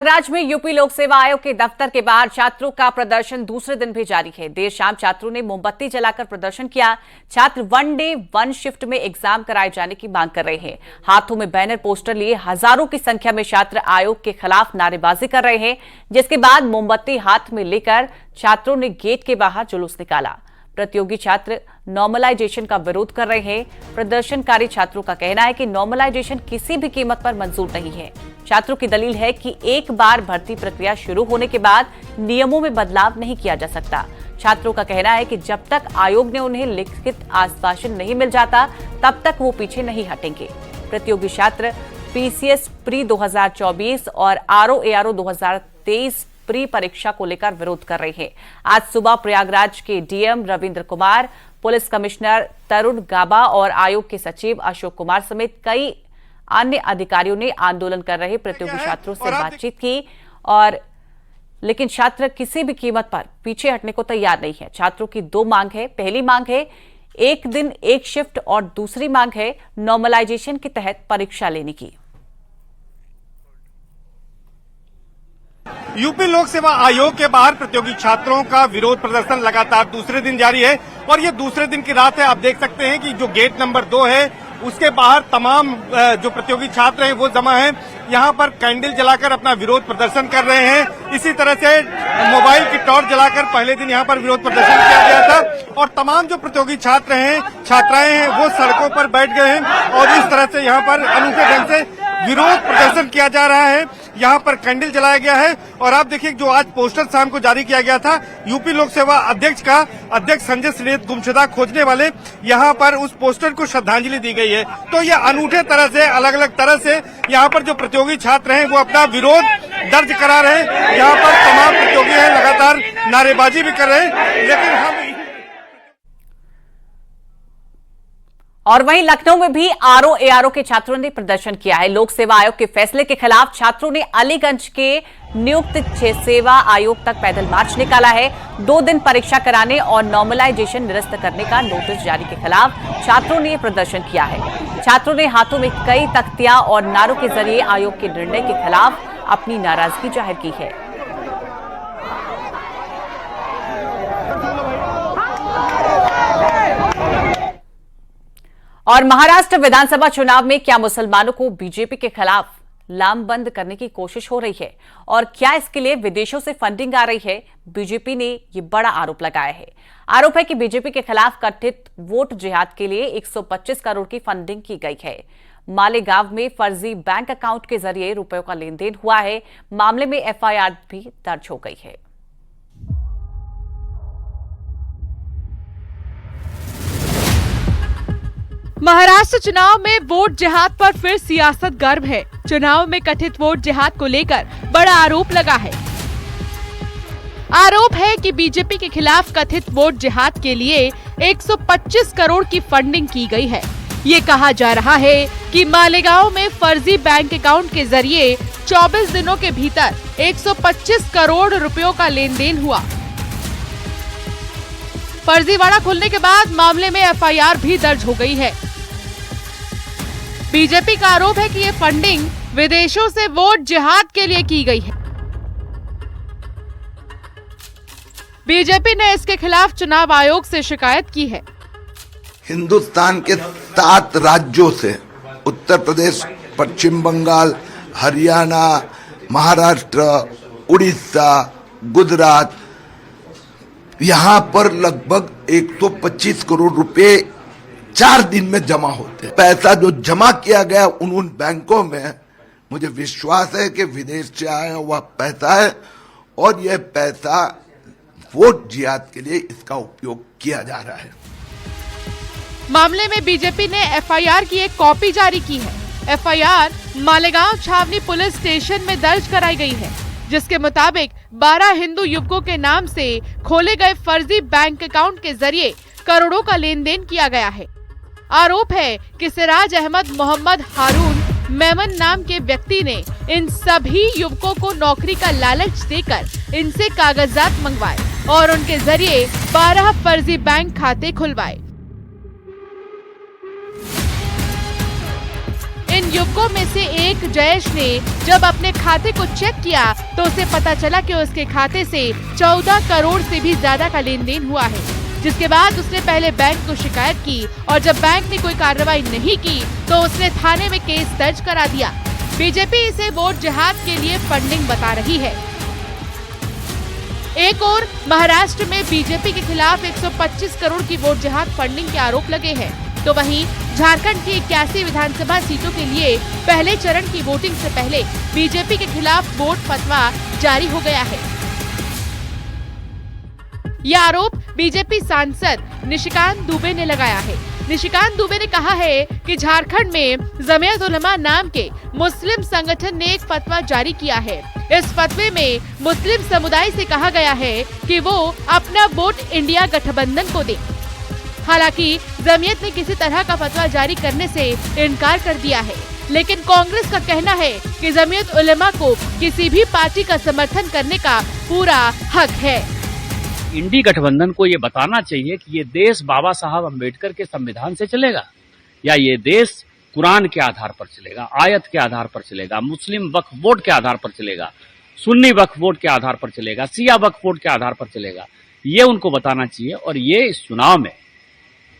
राज्य में यूपी लोक सेवा आयोग के दफ्तर के बाहर छात्रों का प्रदर्शन दूसरे दिन भी जारी है। देर शाम छात्रों ने मोमबत्ती जलाकर प्रदर्शन किया। छात्र वन डे वन शिफ्ट में एग्जाम कराए जाने की मांग कर रहे हैं। हाथों में बैनर पोस्टर लिए हजारों की संख्या में छात्र आयोग के खिलाफ नारेबाजी कर रहे हैं, जिसके बाद मोमबत्ती हाथ में लेकर छात्रों ने गेट के बाहर जुलूस निकाला। प्रतियोगी छात्र नॉर्मलाइजेशन का विरोध कर रहे हैं। प्रदर्शनकारी छात्रों का कहना है कि नॉर्मलाइजेशन किसी भी कीमत पर मंजूर नहीं है। छात्रों की दलील है कि एक बार भर्ती प्रक्रिया शुरू होने के बाद नियमों में बदलाव नहीं किया जा सकता। छात्रों का कहना है कि जब तक आयोग ने उन्हें लिखित आश्वासन नहीं मिल जाता, तब तक वो पीछे नहीं हटेंगे। प्रतियोगी छात्र पीसीएस प्री 2024 और आरओ 2023 प्री परीक्षा को लेकर विरोध कर रहे हैं। आज सुबह प्रयागराज के DM Ravindra Kumar, police commissioner Tarun Gaba और आयोग के सचिव अशोक कुमार समेत कई अन्य अधिकारियों ने आंदोलन कर रहे प्रतियोगी छात्रों से बातचीत की, लेकिन छात्र किसी भी कीमत पर पीछे हटने को तैयार नहीं है। छात्रों की दो मांग है। पहली मांग है एक दिन एक शिफ्ट और दूसरी मांग है नॉर्मलाइजेशन के तहत परीक्षा लेने की। यूपी लोक सेवा आयोग के बाहर प्रतियोगी छात्रों का विरोध प्रदर्शन लगातार दूसरे दिन जारी है और ये दूसरे दिन की रात है। आप देख सकते हैं कि जो गेट नंबर 2 है उसके बाहर तमाम जो प्रतियोगी छात्र हैं वो जमा हैं। यहाँ पर कैंडल जलाकर अपना विरोध प्रदर्शन कर रहे हैं। इसी तरह से मोबाइल की टॉर्च जलाकर पहले दिन यहाँ पर विरोध प्रदर्शन किया गया था और तमाम जो प्रतियोगी छात्र हैं, छात्राएं हैं, वो सड़कों पर बैठ गए हैं और इस तरह से यहाँ पर अनूठे ढंग से विरोध प्रदर्शन किया जा रहा है। यहाँ पर कैंडल जलाया गया है और आप देखिए जो आज पोस्टर शाम को जारी किया गया था यूपी लोक सेवा अध्यक्ष का, अध्यक्ष संजय श्रीनेत गुमशुदा खोजने वाले, यहाँ पर उस पोस्टर को श्रद्धांजलि दी गई है। तो ये अनूठे तरह से, अलग अलग तरह से यहाँ पर जो प्रतियोगी छात्र हैं वो अपना विरोध दर्ज करा रहे हैं। यहाँ पर तमाम प्रतियोगी हैं, लगातार नारेबाजी भी कर रहे हैं। लेकिन हम और वहीं लखनऊ में भी आरओ के छात्रों ने प्रदर्शन किया है। लोक सेवा आयोग के फैसले के खिलाफ छात्रों ने अलीगंज के नियुक्त सेवा आयोग तक पैदल मार्च निकाला है। 2 दिन परीक्षा कराने और नॉर्मलाइजेशन निरस्त करने का नोटिस जारी के खिलाफ छात्रों ने प्रदर्शन किया है। छात्रों ने हाथों में कई तख्तियां और नारों के जरिए आयोग के निर्णय के खिलाफ अपनी नाराजगी जाहिर की है। और महाराष्ट्र विधानसभा चुनाव में क्या मुसलमानों को बीजेपी के खिलाफ लामबंद करने की कोशिश हो रही है और क्या इसके लिए विदेशों से फंडिंग आ रही है? बीजेपी ने ये बड़ा आरोप लगाया है। आरोप है कि बीजेपी के खिलाफ कथित वोट जिहाद के लिए 125 करोड़ की फंडिंग की गई है। मालेगांव में फर्जी बैंक अकाउंट के जरिए रुपयों का लेन देन हुआ है। मामले में एफआईआर भी दर्ज हो गई है। महाराष्ट्र चुनाव में वोट जिहाद पर फिर सियासत गर्म है। चुनाव में कथित वोट जिहाद को लेकर बड़ा आरोप लगा है। आरोप है कि बीजेपी के खिलाफ कथित वोट जिहाद के लिए 125 करोड़ की फंडिंग की गई है। ये कहा जा रहा है कि मालेगांव में फर्जी बैंक अकाउंट के जरिए 24 दिनों के भीतर 125 करोड़ रुपयों का लेन देन हुआ। फर्जीवाड़ा खुलने के बाद मामले में एफआईआर भी दर्ज हो गई है। बीजेपी का आरोप है कि ये फंडिंग विदेशों से वोट जिहाद के लिए की गई है। बीजेपी ने इसके खिलाफ चुनाव आयोग से शिकायत की है। हिंदुस्तान के 7 राज्यों से उत्तर प्रदेश, पश्चिम बंगाल, हरियाणा, महाराष्ट्र, उड़ीसा, गुजरात, यहाँ पर लगभग 125 करोड़ रुपए 4 दिन में जमा होते हैं। पैसा जो जमा किया गया उन बैंकों में मुझे विश्वास है कि विदेश से आया हुआ पैसा है और यह पैसा वोट जिहाद के लिए इसका उपयोग किया जा रहा है। मामले में बीजेपी ने एफआईआर की एक कॉपी जारी की है। एफआईआर मालेगांव छावनी पुलिस स्टेशन में दर्ज कराई गई है, जिसके मुताबिक 12 हिंदू युवकों के नाम से खोले गए फर्जी बैंक अकाउंट के जरिए करोड़ों का लेन देन किया गया है। आरोप है कि सिराज अहमद मोहम्मद हारून मेमन नाम के व्यक्ति ने इन सभी युवकों को नौकरी का लालच देकर इनसे कागजात मंगवाए और उनके जरिए 12 फर्जी बैंक खाते खुलवाए। इन इन युवकों में से एक जयेश ने जब अपने खाते को चेक किया तो उसे पता चला कि उसके खाते से 14 करोड़ से भी ज्यादा का लेन देन हुआ है, जिसके बाद उसने पहले बैंक को शिकायत की और जब बैंक ने कोई कार्रवाई नहीं की तो उसने थाने में केस दर्ज करा दिया। बीजेपी इसे वोट जिहाद के लिए फंडिंग बता रही है। एक और महाराष्ट्र में बीजेपी के खिलाफ 125 करोड़ की वोट जिहाद फंडिंग के आरोप लगे हैं, तो वहीं झारखंड की 81 विधानसभा सीटों के लिए पहले चरण की वोटिंग से पहले बीजेपी के खिलाफ वोट फतवा जारी हो गया है। यह आरोप बीजेपी सांसद निशिकांत दुबे ने लगाया है। निशिकांत दुबे ने कहा है कि झारखंड में जमीयत उलमा नाम के मुस्लिम संगठन ने एक फतवा जारी किया है। इस फतवे में मुस्लिम समुदाय से कहा गया है कि वो अपना वोट इंडिया गठबंधन को दे। हालांकि जमीयत ने किसी तरह का फतवा जारी करने से इनकार कर दिया है, लेकिन कांग्रेस का कहना है कि जमीयत उलमा को किसी भी पार्टी का समर्थन करने का पूरा हक है। इंडी गठबंधन को ये बताना चाहिए कि ये देश बाबा साहब अम्बेडकर के संविधान से चलेगा या ये देश कुरान के आधार पर चलेगा, आयत के आधार पर चलेगा, मुस्लिम वक्फ बोर्ड के आधार पर चलेगा, सुन्नी वक्फ बोर्ड के आधार पर चलेगा, शिया वक्फ बोर्ड के आधार पर चलेगा। ये उनको बताना चाहिए और ये इस चुनाव में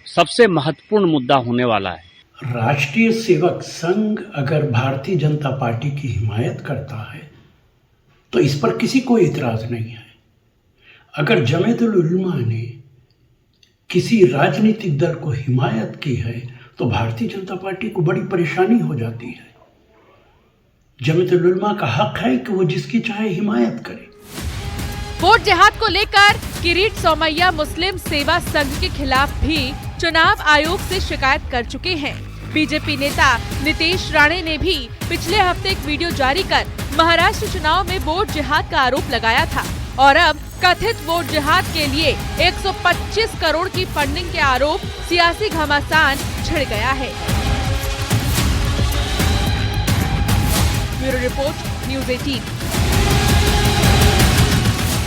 सबसे महत्वपूर्ण मुद्दा होने वाला है। राष्ट्रीय सेवक संघ अगर भारतीय जनता पार्टी की हिमायत करता है तो इस पर किसी को इतराज नहीं है। अगर जमीयतुल उलमा ने किसी राजनीतिक दल को हिमायत की है तो भारतीय जनता पार्टी को बड़ी परेशानी हो जाती है। जमीयतुल उलमा का हक है कि वो जिसकी चाहे हिमायत करे। वोट जिहाद को लेकर किरीट सोमैया मुस्लिम सेवा संघ के खिलाफ भी चुनाव आयोग से शिकायत कर चुके हैं। बीजेपी नेता नीतीश राणे ने भी पिछले हफ्ते एक वीडियो जारी कर महाराष्ट्र चुनाव में वोट जिहाद का आरोप लगाया था और अब कथित वोट जिहाद के लिए 125 करोड़ की फंडिंग के आरोप सियासी घमासान छिड़ गया है। Bureau report, news 18।